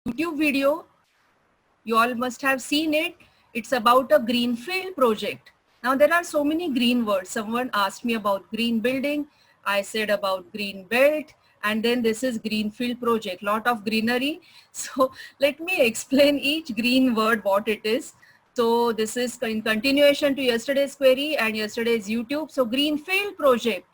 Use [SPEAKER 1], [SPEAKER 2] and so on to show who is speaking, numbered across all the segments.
[SPEAKER 1] YouTube video. You all must have seen it. It's about a greenfield project. Now there are so many green words. Someone asked me about green building. I said about green belt, and then this is greenfield project, lot of greenery. So let me explain each green word what it is. So this is in continuation to yesterday's query and yesterday's YouTube. So greenfield project,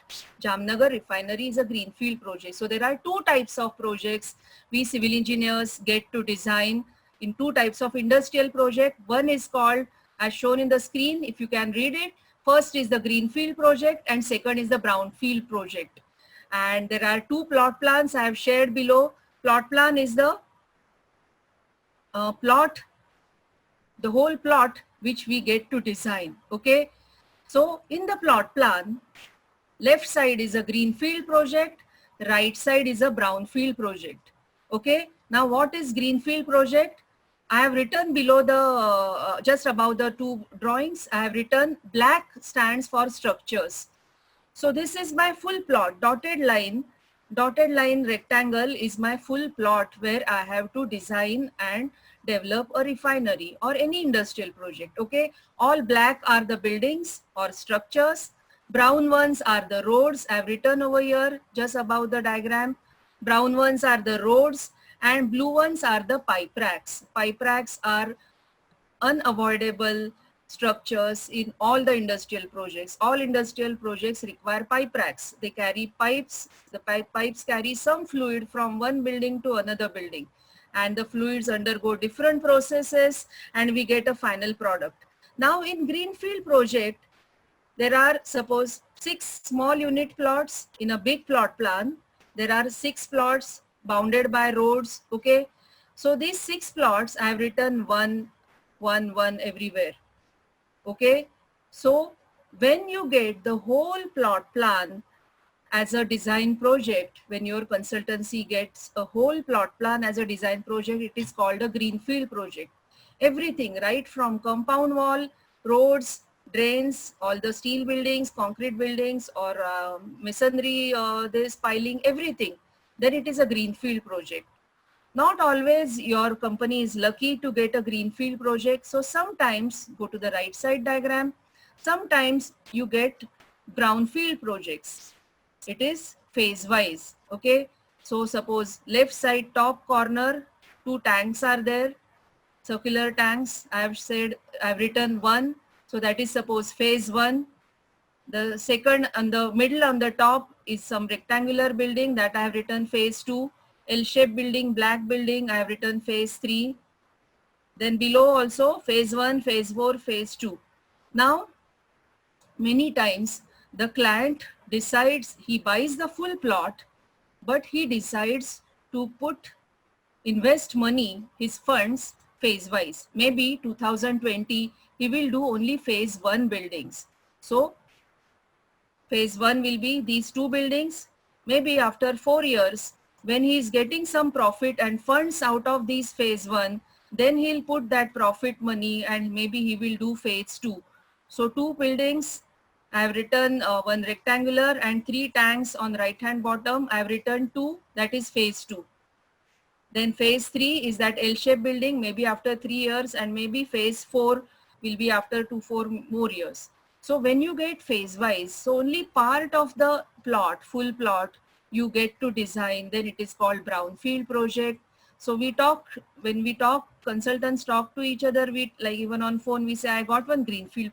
[SPEAKER 1] Jamnagar refinery is a greenfield project. So there are two types of projects we civil engineers get to design in two types of industrial project. One is called, as shown in the screen, if you can read it. First is the greenfield project and second is the brownfield project. And there are two plot plans I have shared below. Plot plan is the the whole plot which we get to design. Okay. So in the plot plan, left side is a greenfield project, right side is a brownfield project. Okay. Now what is greenfield project? I have written below the, just above the two drawings, I have written black stands for structures. So this is my full plot, dotted line rectangle is my full plot where I have to design and develop a refinery or any industrial project. Okay. All black are the buildings or structures. Brown ones are the roads. I have written over here just above the diagram. Brown ones are the roads and blue ones are the pipe racks. Pipe racks are unavoidable structures in all the industrial projects. All industrial projects require pipe racks. They carry pipes. The pipes carry some fluid from one building to another building. And the fluids undergo different processes and we get a final product. Now in greenfield project, there are suppose 6 small unit plots in a big plot plan. There are 6 plots bounded by roads. Okay. So these 6 plots I have written 1, 1, 1 everywhere. Okay. So when you get the whole plot plan as a design project, when your consultancy gets a whole plot plan as a design project, it is called a greenfield project. Everything, right from compound wall, roads, drains, all the steel buildings, concrete buildings or masonry, this piling, everything, then it is a greenfield project. Not always your company is lucky to get a greenfield project. So sometimes go to the right side diagram. Sometimes you get brownfield projects. It is phase wise. Okay. So suppose left side top corner, 2 tanks are there. Circular tanks. I have said, I have written 1. So that is suppose phase 1. The second on the middle on the top is some rectangular building that I have written phase 2. L-shaped building, black building, I have written phase 3. Then below also phase 1, phase 4, phase 2. Now, many times the client decides he buys the full plot, but he decides to invest money, his funds phase wise. Maybe 2020, he will do only phase 1 buildings. So phase 1 will be these 2 buildings. Maybe after 4 years, when he is getting some profit and funds out of these phase 1, then he'll put that profit money and maybe he will do phase 2. So 2 buildings, I have written 1 rectangular and 3 tanks on right hand bottom. I have written 2, that is phase 2. Then phase 3 is that L-shaped building, maybe after 3 years, and maybe phase 4 will be after 4 more years. So when you get phase wise, so only part of the plot, full plot, you get to design, then it is called brownfield project. So when we talk, consultants talk to each other, we like even on phone, we say, I got one greenfield